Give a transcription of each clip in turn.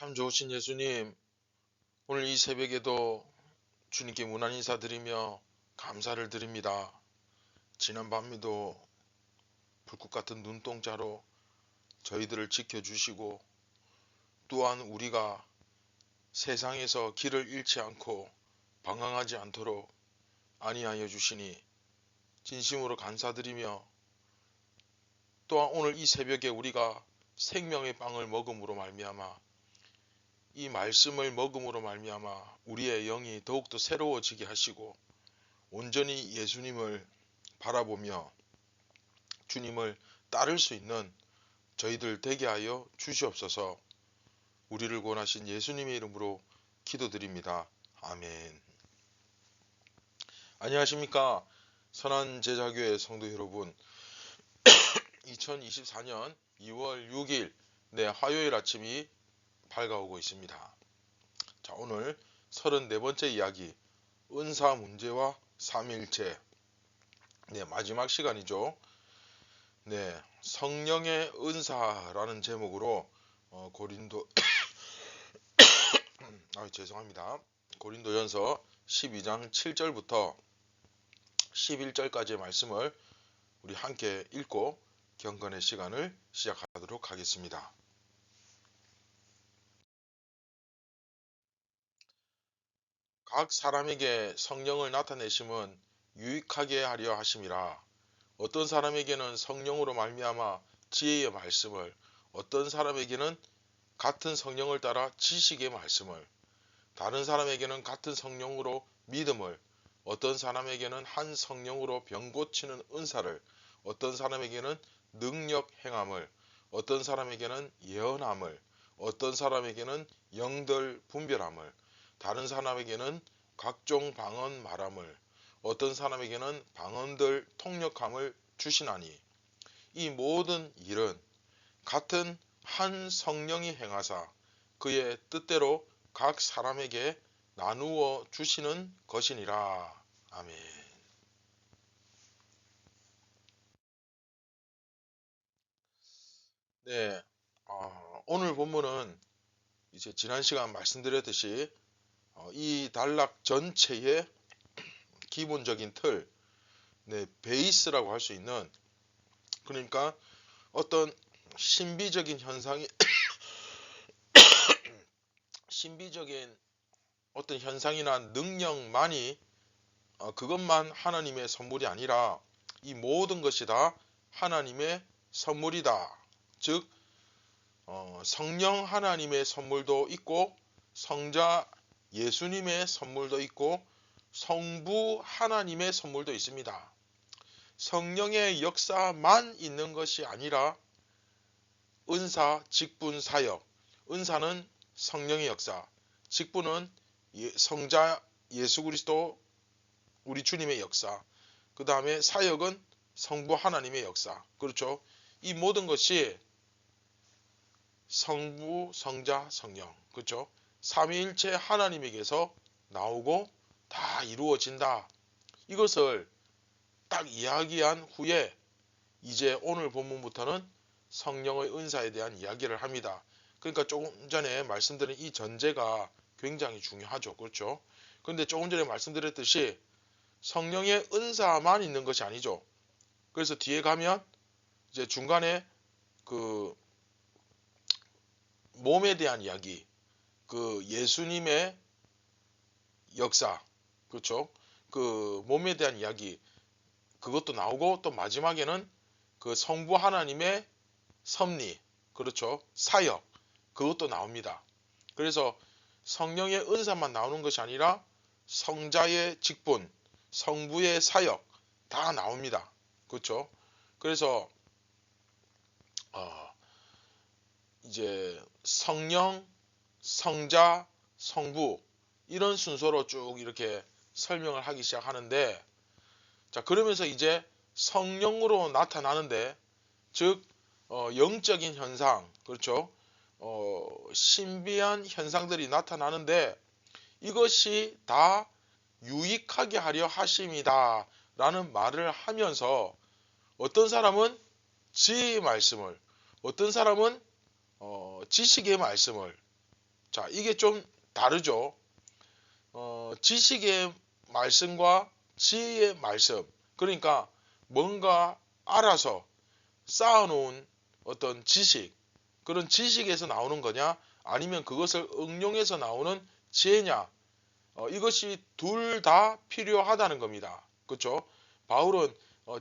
참 좋으신 예수님, 오늘 이 새벽에도 주님께 문안 인사드리며 감사를 드립니다. 지난 밤에도 불꽃 같은 눈동자로 저희들을 지켜주시고, 또한 우리가 세상에서 길을 잃지 않고 방황하지 않도록 안위하여 주시니 진심으로 감사드리며, 또한 오늘 이 새벽에 우리가 생명의 빵을 먹음으로 말미암아, 이 말씀을 먹음으로 말미암아 우리의 영이 더욱더 새로워지게 하시고 온전히 예수님을 바라보며 주님을 따를 수 있는 저희들 되게 하여 주시옵소서. 우리를 구원하신 예수님의 이름으로 기도드립니다. 아멘. 안녕하십니까, 선한제자교회 성도 여러분. 2024년 2월 6일 화요일 아침이 밝아오고 있습니다. 자, 오늘 34번째 이야기, 은사 문제와 삼위일체. 마지막 시간이죠. 성령의 은사라는 제목으로 고린도전서 12장 7절부터 11절까지의 말씀을 우리 함께 읽고 경건의 시간을 시작하도록 하겠습니다. 각 사람에게 성령을 나타내심은 유익하게 하려 하심이라. 어떤 사람에게는 성령으로 말미암아 지혜의 말씀을, 어떤 사람에게는 같은 성령을 따라 지식의 말씀을, 다른 사람에게는 같은 성령으로 믿음을, 어떤 사람에게는 한 성령으로 병 고치는 은사를, 어떤 사람에게는 능력 행함을, 어떤 사람에게는 예언함을, 어떤 사람에게는 영들 분별함을, 다른 사람에게는 각종 방언 말함을, 어떤 사람에게는 방언들 통역함을 주시나니, 이 모든 일은 같은 한 성령이 행하사 그의 뜻대로 각 사람에게 나누어 주시는 것이니라. 아멘. 오늘 본문은 이제 지난 시간 말씀드렸듯이 이 단락 전체의 기본적인 틀, 베이스라고 할 수 있는, 그러니까 어떤 신비적인 현상이 신비적인 어떤 현상이나 능력만이 그것만 하나님의 선물이 아니라 이 모든 것이 다 하나님의 선물이다. 즉 성령 하나님의 선물도 있고, 성자 예수님의 선물도 있고, 성부 하나님의 선물도 있습니다. 성령의 역사만 있는 것이 아니라 은사, 직분, 사역. 은사는 성령의 역사, 직분은 성자 예수 그리스도 우리 주님의 역사, 그 다음에 사역은 성부 하나님의 역사. 그렇죠? 이 모든 것이 성부, 성자, 성령, 그렇죠? 삼위일체 하나님에게서 나오고 다 이루어진다. 이것을 딱 이야기한 후에 이제 오늘 본문부터는 성령의 은사에 대한 이야기를 합니다. 그러니까 조금 전에 말씀드린 이 전제가 굉장히 중요하죠. 그렇죠? 그런데 조금 전에 말씀드렸듯이 성령의 은사만 있는 것이 아니죠. 그래서 뒤에 가면 이제 중간에 그 몸에 대한 이야기, 그 예수님의 역사, 그렇죠? 그 몸에 대한 이야기, 그것도 나오고, 또 마지막에는 그 성부 하나님의 섭리, 그렇죠? 사역, 그것도 나옵니다. 그래서 성령의 은사만 나오는 것이 아니라 성자의 직분, 성부의 사역 다 나옵니다. 그렇죠? 그래서 이제 성령, 성자, 성부 이런 순서로 쭉 이렇게 설명을 하기 시작하는데, 자, 그러면서 이제 성령으로 나타나는데, 즉 영적인 현상, 그렇죠? 신비한 현상들이 나타나는데 이것이 다 유익하게 하려 하심이다 라는 말을 하면서, 어떤 사람은 지혜의 말씀을, 어떤 사람은 지식의 말씀을, 자, 이게 좀 다르죠. 지식의 말씀과 지혜의 말씀. 그러니까 뭔가 알아서 쌓아놓은 어떤 지식, 그런 지식에서 나오는 거냐, 아니면 그것을 응용해서 나오는 지혜냐, 이것이 둘 다 필요하다는 겁니다. 그렇죠? 바울은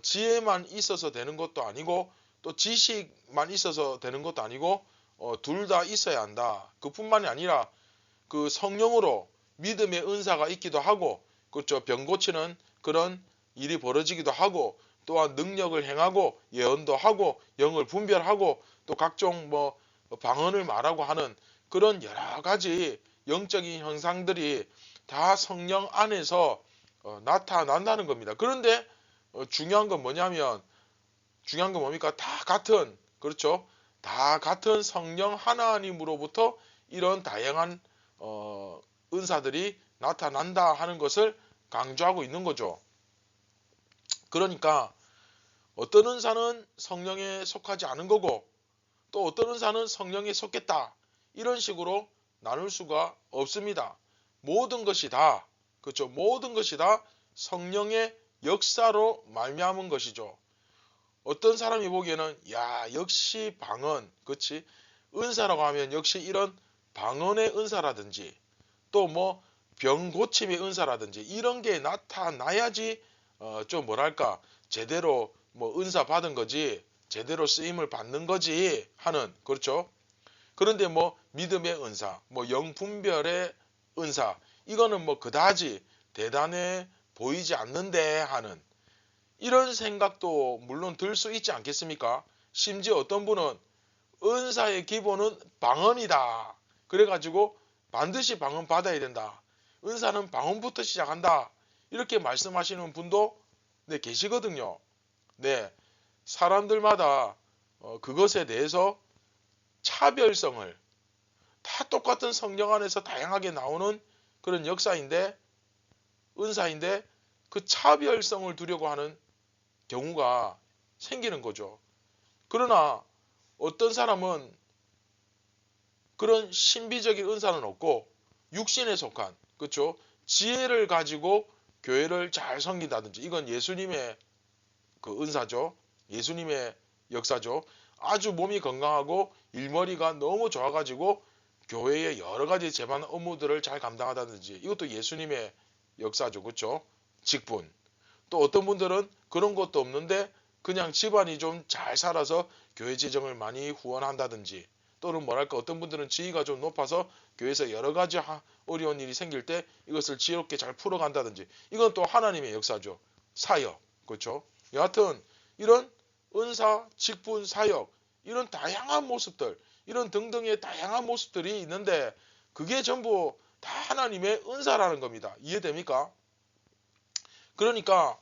지혜만 있어서 되는 것도 아니고 또 지식만 있어서 되는 것도 아니고 둘 다 있어야 한다. 그뿐만이 아니라 그 성령으로 믿음의 은사가 있기도 하고, 그렇죠? 병 고치는 그런 일이 벌어지기도 하고, 또한 능력을 행하고 예언도 하고 영을 분별하고 또 각종 뭐 방언을 말하고 하는 그런 여러 가지 영적인 현상들이 다 성령 안에서 나타난다는 겁니다. 그런데 중요한 건 뭐냐면, 중요한 건 뭡니까? 다 같은, 그렇죠? 다 같은 성령 하나님으로부터 이런 다양한 은사들이 나타난다 하는 것을 강조하고 있는 거죠. 그러니까 어떤 은사는 성령에 속하지 않은 거고 또 어떤 은사는 성령에 속했다, 이런 식으로 나눌 수가 없습니다. 모든 것이 다, 그렇죠? 모든 것이 다 성령의 역사로 말미암은 것이죠. 어떤 사람이 보기에는 야, 역시 방언, 그렇지? 은사라고 하면 역시 이런 방언의 은사라든지 또 뭐 병 고침의 은사라든지 이런 게 나타나야지 좀 뭐랄까 제대로 뭐 은사 받은 거지, 제대로 쓰임을 받는 거지 하는, 그렇죠? 그런데 뭐 믿음의 은사, 뭐 영분별의 은사, 이거는 뭐 그다지 대단해 보이지 않는데 하는 이런 생각도 물론 들 수 있지 않겠습니까? 심지어 어떤 분은 은사의 기본은 방언이다, 그래가지고 반드시 방언 받아야 된다, 은사는 방언부터 시작한다, 이렇게 말씀하시는 분도 네, 계시거든요. 네, 사람들마다 그것에 대해서 차별성을, 다 똑같은 성령 안에서 다양하게 나오는 그런 역사인데, 은사인데 그 차별성을 두려고 하는 경우가 생기는 거죠. 그러나 어떤 사람은 그런 신비적인 은사는 없고 육신에 속한, 그렇죠? 지혜를 가지고 교회를 잘 섬긴다든지, 이건 예수님의 그 은사죠. 예수님의 역사죠. 아주 몸이 건강하고 일머리가 너무 좋아가지고 교회의 여러 가지 재반 업무들을 잘 감당하다든지, 이것도 예수님의 역사죠. 그렇죠? 직분. 또 어떤 분들은 그런 것도 없는데 그냥 집안이 좀 잘 살아서 교회 재정을 많이 후원한다든지, 또는 뭐랄까 어떤 분들은 지위가 좀 높아서 교회에서 여러 가지 어려운 일이 생길 때 이것을 지혜롭게 잘 풀어간다든지, 이건 또 하나님의 역사죠. 사역. 그렇죠? 여하튼 이런 은사, 직분, 사역, 이런 다양한 모습들, 이런 등등의 다양한 모습들이 있는데 그게 전부 다 하나님의 은사라는 겁니다. 이해됩니까? 그러니까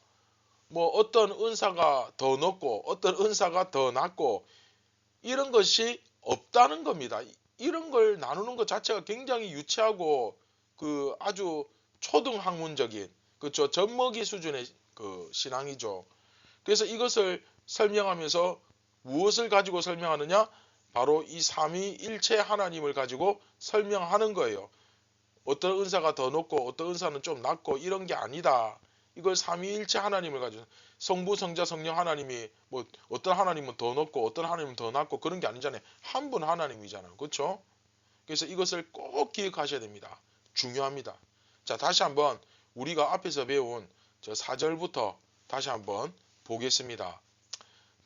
뭐 어떤 은사가 더 높고 어떤 은사가 더 낮고 이런 것이 없다는 겁니다. 이런 걸 나누는 것 자체가 굉장히 유치하고 그 아주 초등학문적인, 그렇죠? 젖먹이 수준의 그 신앙이죠. 그래서 이것을 설명하면서 무엇을 가지고 설명하느냐? 바로 이 삼위일체 하나님을 가지고 설명하는 거예요. 어떤 은사가 더 높고 어떤 은사는 좀 낮고 이런 게 아니다. 이걸 삼위일체 하나님을 가지고, 성부, 성자, 성령 하나님이 뭐 어떤 하나님은 더 높고 어떤 하나님은 더 낮고 그런 게 아니잖아요. 한 분 하나님이잖아요. 그렇죠? 그래서 이것을 꼭 기억하셔야 됩니다. 중요합니다. 자, 다시 한번 우리가 앞에서 배운 저 4절부터 다시 한번 보겠습니다.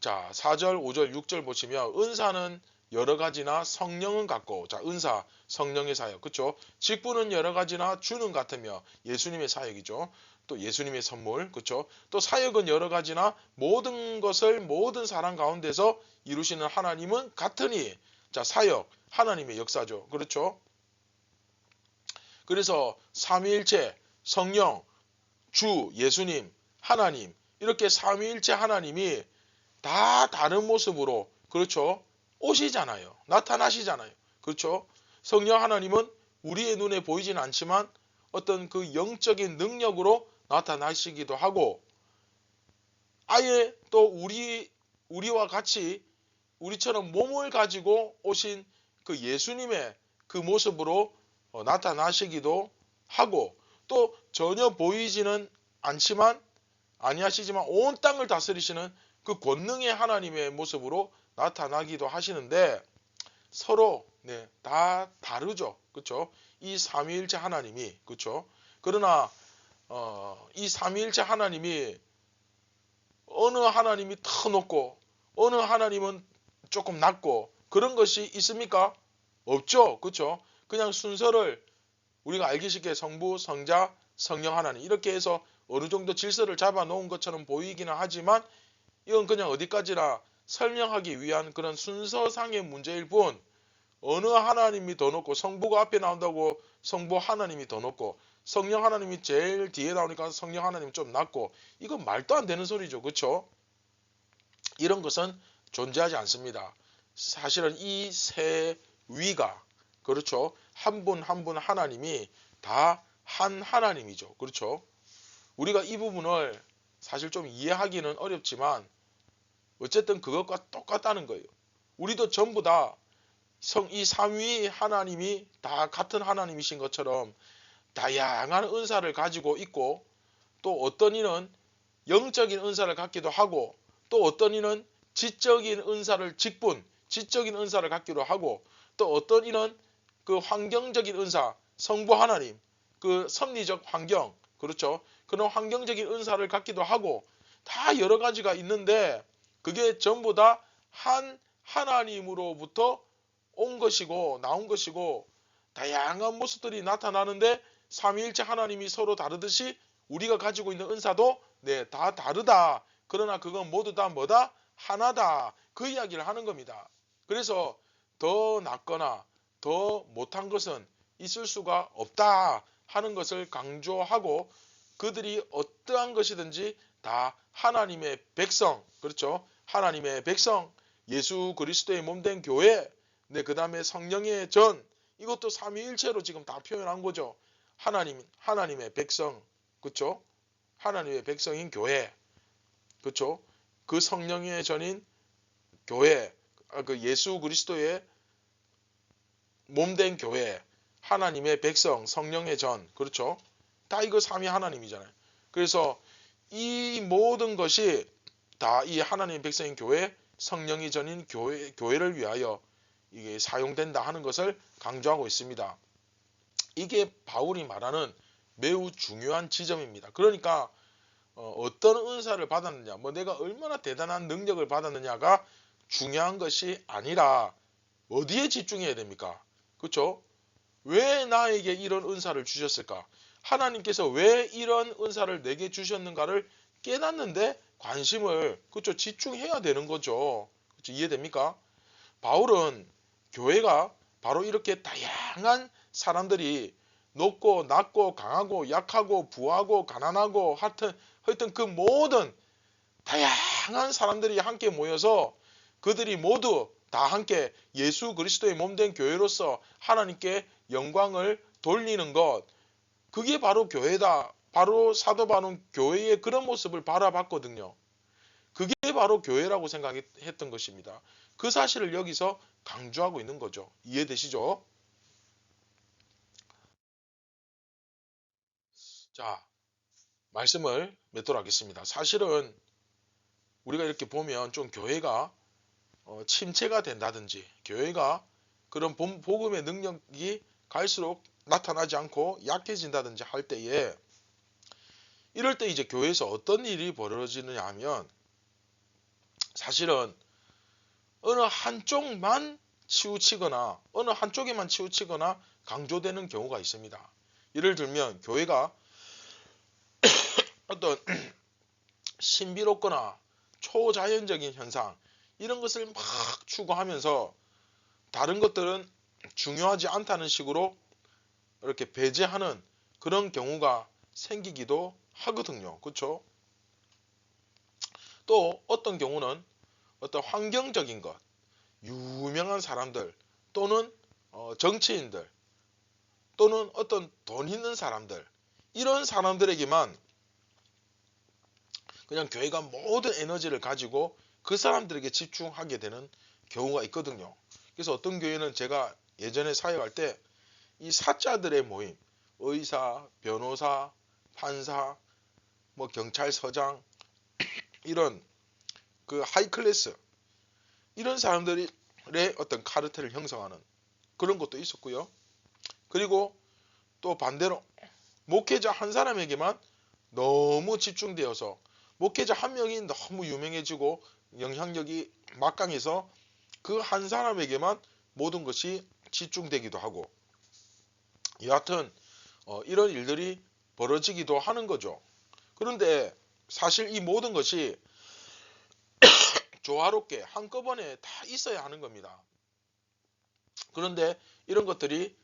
자, 4절, 5절, 6절 보시면 은사는 여러 가지나 성령은 같고, 자, 은사, 성령의 사역, 그렇죠? 직분은 여러 가지나 주는 같으며 예수님의 사역이죠. 또 예수님의 선물, 그렇죠? 또 사역은 여러 가지나 모든 것을 모든 사람 가운데서 이루시는 하나님은 같으니, 자, 사역, 하나님의 역사죠. 그렇죠? 그래서 삼위일체, 성령, 주, 예수님, 하나님, 이렇게 삼위일체 하나님이 다 다른 모습으로, 그렇죠? 오시잖아요. 나타나시잖아요. 그렇죠? 성령 하나님은 우리의 눈에 보이진 않지만 어떤 그 영적인 능력으로 나타나시기도 하고, 아예 또 우리와 같이 우리처럼 몸을 가지고 오신 그 예수님의 그 모습으로 나타나시기도 하고 또 전혀 보이지는 않지만 아니하시지만 온 땅을 다스리시는 그 권능의 하나님의 모습으로 나타나기도 하시는데 서로 다 다르죠. 그렇죠? 이 삼위일체 하나님이 그렇죠? 그러나 이 삼위일체 하나님이 어느 하나님이 더 높고 어느 하나님은 조금 낮고 그런 것이 있습니까? 없죠. 그렇죠? 그냥 순서를 우리가 알기 쉽게 성부, 성자, 성령 하나님 이렇게 해서 어느 정도 질서를 잡아 놓은 것처럼 보이기는 하지만 이건 그냥 어디까지나 설명하기 위한 그런 순서상의 문제일 뿐 어느 하나님이 더 높고 성부가 앞에 나온다고 성부 하나님이 더 높고 성령 하나님이 제일 뒤에 나오니까 성령 하나님이 좀 낮고 이건 말도 안 되는 소리죠. 그렇죠? 이런 것은 존재하지 않습니다. 사실은 이 세 위가 그렇죠? 한 분 한 분 하나님이 다 한 하나님이죠. 그렇죠? 우리가 이 부분을 사실 좀 이해하기는 어렵지만 어쨌든 그것과 똑같다는 거예요. 우리도 전부 다 이 삼위 하나님이 다 같은 하나님이신 것처럼 다양한 은사를 가지고 있고 또 어떤 이는 영적인 은사를 갖기도 하고 또 어떤 이는 지적인 은사를 지적인 은사를 갖기도 하고 또 어떤 이는 그 환경적인 은사, 성부 하나님, 그 섭리적 환경, 그렇죠? 그런 환경적인 은사를 갖기도 하고 다 여러 가지가 있는데 그게 전부 다 한 하나님으로부터 온 것이고 나온 것이고 다양한 모습들이 나타나는데 삼위일체 하나님이 서로 다르듯이 우리가 가지고 있는 은사도 다 다르다. 그러나 그건 모두 다 뭐다? 하나다. 그 이야기를 하는 겁니다. 그래서 더 낫거나 더 못한 것은 있을 수가 없다 하는 것을 강조하고 그들이 어떠한 것이든지 다 하나님의 백성, 그렇죠? 하나님의 백성, 예수 그리스도의 몸된 교회, 그 다음에 성령의 전, 이것도 삼위일체로 지금 다 표현한 거죠. 하나님의 백성, 그렇죠? 하나님의 백성인 교회, 그렇죠? 그 성령의 전인 교회, 그 예수 그리스도의 몸된 교회, 하나님의 백성, 성령의 전, 그렇죠? 다 이거 삼위 하나님이잖아요. 그래서 이 모든 것이 다 이 하나님의 백성인 교회, 성령이 전인 교회를 위하여 이게 사용된다 하는 것을 강조하고 있습니다. 이게 바울이 말하는 매우 중요한 지점입니다. 그러니까 어떤 은사를 받았느냐, 내가 얼마나 대단한 능력을 받았느냐가 중요한 것이 아니라 어디에 집중해야 됩니까? 그렇죠? 왜 나에게 이런 은사를 주셨을까? 하나님께서 왜 이런 은사를 내게 주셨는가를 깨닫는데 관심을 그렇죠? 집중해야 되는 거죠. 그렇죠? 이해됩니까? 바울은 교회가 바로 이렇게 다양한 사람들이 높고 낮고 강하고 약하고 부하고 가난하고 하여튼 그 모든 다양한 사람들이 함께 모여서 그들이 모두 다 함께 예수 그리스도의 몸된 교회로서 하나님께 영광을 돌리는 것, 그게 바로 교회다. 바로 사도 바울은 교회의 그런 모습을 바라봤거든요. 그게 바로 교회라고 생각했던 것입니다. 그 사실을 여기서 강조하고 있는 거죠. 이해되시죠? 자, 말씀을 맺도록 하겠습니다. 사실은 우리가 이렇게 보면 좀 교회가 침체가 된다든지 교회가 그런 복음의 능력이 갈수록 나타나지 않고 약해진다든지 할 때에 이럴 때 이제 교회에서 어떤 일이 벌어지느냐 하면 사실은 어느 한쪽만 치우치거나 어느 한쪽에만 치우치거나 강조되는 경우가 있습니다. 예를 들면 교회가 어떤 신비롭거나 초자연적인 현상 이런 것을 막 추구하면서 다른 것들은 중요하지 않다는 식으로 이렇게 배제하는 그런 경우가 생기기도 하거든요. 그렇죠? 또 어떤 경우는 어떤 환경적인 것, 유명한 사람들 또는 정치인들 또는 어떤 돈 있는 사람들 이런 사람들에게만 그냥 교회가 모든 에너지를 가지고 그 사람들에게 집중하게 되는 경우가 있거든요. 그래서 어떤 교회는 제가 예전에 사역할 때 이 사자들의 모임, 의사, 변호사, 판사, 뭐 경찰서장, 이런 그 하이클래스, 이런 사람들의 어떤 카르텔을 형성하는 그런 것도 있었고요. 그리고 또 반대로 목회자 한 사람에게만 너무 집중되어서 목회자 한 명이 너무 유명해지고 영향력이 막강해서 그 한 사람에게만 모든 것이 집중되기도 하고, 여하튼 이런 일들이 벌어지기도 하는 거죠. 그런데 사실 이 모든 것이 조화롭게 한꺼번에 다 있어야 하는 겁니다. 그런데 이런 것들이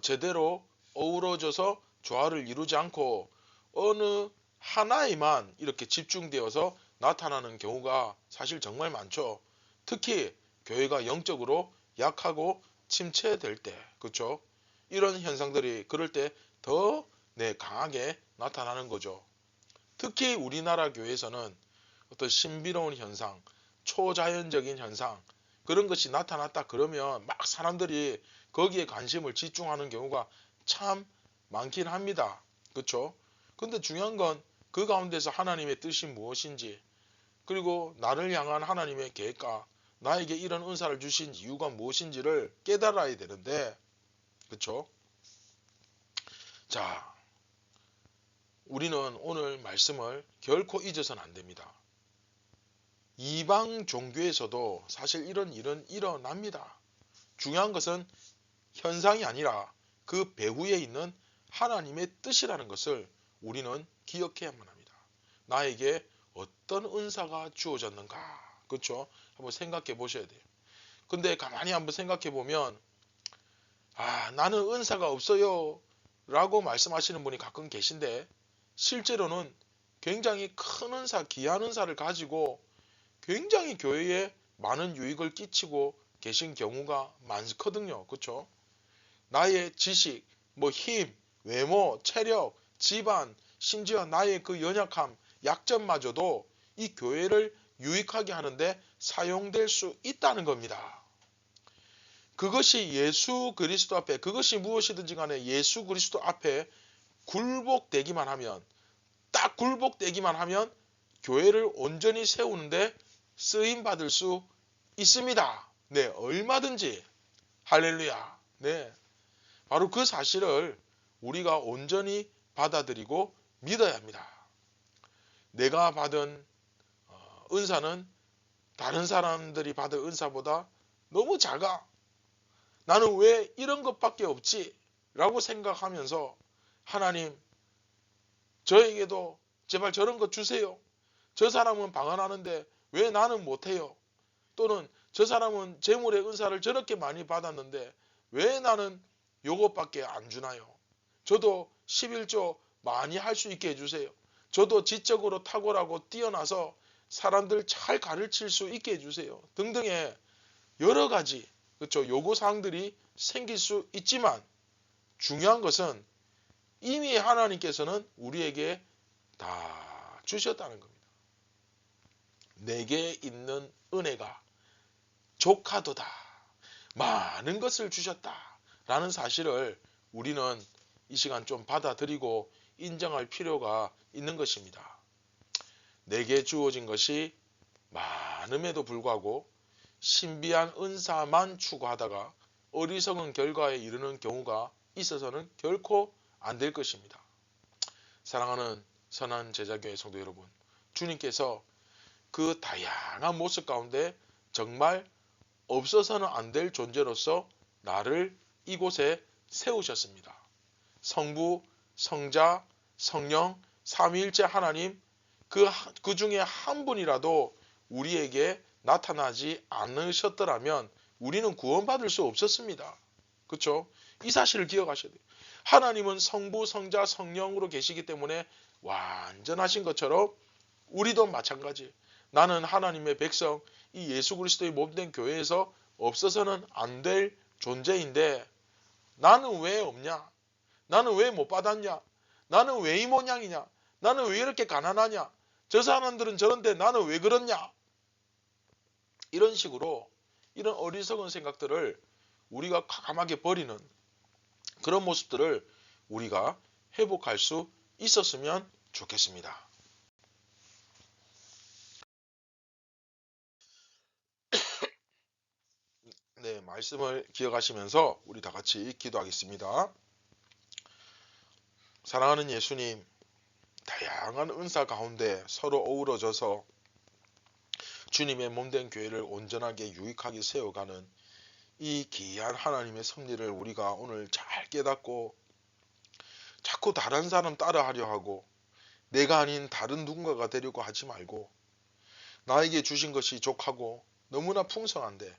제대로 어우러져서 조화를 이루지 않고 어느 하나에만 이렇게 집중되어서 나타나는 경우가 사실 정말 많죠. 특히 교회가 영적으로 약하고 침체될 때, 그렇죠? 이런 현상들이 그럴 때 더 강하게 나타나는 거죠. 특히 우리나라 교회에서는 어떤 신비로운 현상, 초자연적인 현상, 그런 것이 나타났다 그러면 막 사람들이 거기에 관심을 집중하는 경우가 참 많긴 합니다. 그렇죠? 근데 중요한 건 그 가운데서 하나님의 뜻이 무엇인지, 그리고 나를 향한 하나님의 계획과 나에게 이런 은사를 주신 이유가 무엇인지를 깨달아야 되는데, 그렇죠? 자, 우리는 오늘 말씀을 결코 잊어서는 안 됩니다. 이방 종교에서도 사실 이런 일은 일어납니다. 중요한 것은 현상이 아니라 그 배후에 있는 하나님의 뜻이라는 것을 우리는 기억해야만 합니다. 나에게 어떤 은사가 주어졌는가, 그렇죠? 한번 생각해 보셔야 돼요. 근데 가만히 한번 생각해 보면 나는 은사가 없어요 라고 말씀하시는 분이 가끔 계신데, 실제로는 굉장히 큰 은사, 귀한 은사를 가지고 굉장히 교회에 많은 유익을 끼치고 계신 경우가 많거든요. 그렇죠? 나의 지식, 힘, 외모, 체력, 집안, 심지어 나의 그 연약함, 약점마저도 이 교회를 유익하게 하는데 사용될 수 있다는 겁니다. 그것이 예수 그리스도 앞에, 그것이 무엇이든지 간에 예수 그리스도 앞에 굴복되기만 하면, 딱 굴복되기만 하면 교회를 온전히 세우는데 쓰임 받을 수 있습니다. 네, 얼마든지. 할렐루야. 네. 바로 그 사실을 우리가 온전히 받아들이고 믿어야 합니다. 내가 받은 은사는 다른 사람들이 받은 은사보다 너무 작아. 나는 왜 이런 것밖에 없지? 라고 생각하면서 하나님, 저에게도 제발 저런 것 주세요. 저 사람은 방언하는데 왜 나는 못해요? 또는 저 사람은 재물의 은사를 저렇게 많이 받았는데 왜 나는 요것밖에 안 주나요? 저도 11조 많이 할 수 있게 해주세요. 저도 지적으로 탁월하고 뛰어나서 사람들 잘 가르칠 수 있게 해주세요. 등등의 여러 가지, 그렇죠, 요구사항들이 생길 수 있지만 중요한 것은 이미 하나님께서는 우리에게 다 주셨다는 겁니다. 내게 있는 은혜가 족하도다. 많은 것을 주셨다. 라는 사실을 우리는 이 시간 좀 받아들이고 인정할 필요가 있는 것입니다. 내게 주어진 것이 많음에도 불구하고 신비한 은사만 추구하다가 어리석은 결과에 이르는 경우가 있어서는 결코 안 될 것입니다. 사랑하는 선한 제자교회 성도 여러분, 주님께서 그 다양한 모습 가운데 정말 없어서는 안 될 존재로서 나를 이곳에 세우셨습니다. 성부, 성자, 성령, 삼위일체 하나님, 그 중에 한 분이라도 우리에게 나타나지 않으셨더라면 우리는 구원받을 수 없었습니다. 그렇죠? 이 사실을 기억하셔야 돼요. 하나님은 성부, 성자, 성령으로 계시기 때문에 완전하신 것처럼 우리도 마찬가지. 나는 하나님의 백성, 이 예수 그리스도의 몸된 교회에서 없어서는 안 될 존재인데 나는 왜 없냐? 나는 왜 못 받았냐? 나는 왜 이 모양이냐? 나는 왜 이렇게 가난하냐? 저 사람들은 저런데 나는 왜 그렇냐? 이런 식으로 이런 어리석은 생각들을 우리가 과감하게 버리는 그런 모습들을 우리가 회복할 수 있었으면 좋겠습니다. 네, 말씀을 기억하시면서 우리 다 같이 기도하겠습니다. 사랑하는 예수님, 다양한 은사 가운데 서로 어우러져서 주님의 몸된 교회를 온전하게 유익하게 세워가는 이 귀한 하나님의 섭리를 우리가 오늘 잘 깨닫고 자꾸 다른 사람 따라하려 하고 내가 아닌 다른 누군가가 되려고 하지 말고 나에게 주신 것이 족하고 너무나 풍성한데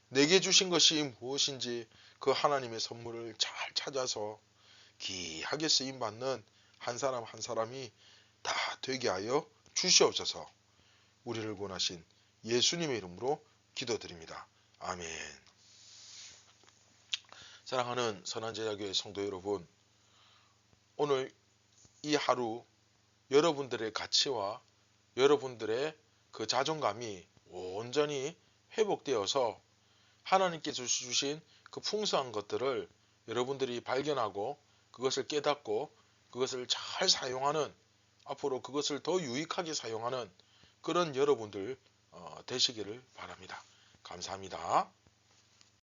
내게 주신 것이 무엇인지 그 하나님의 선물을 잘 찾아서 귀하게 쓰임받는 한 사람 한 사람이 다 되게 하여 주시옵소서. 우리를 구원하신 예수님의 이름으로 기도드립니다. 아멘. 사랑하는 선한제자교회 성도 여러분, 오늘 이 하루 여러분들의 가치와 여러분들의 그 자존감이 온전히 회복되어서 하나님께서 주신 그 풍성한 것들을 여러분들이 발견하고 그것을 깨닫고 그것을 잘 사용하는, 앞으로 그것을 더 유익하게 사용하는 그런 여러분들 되시기를 바랍니다. 감사합니다.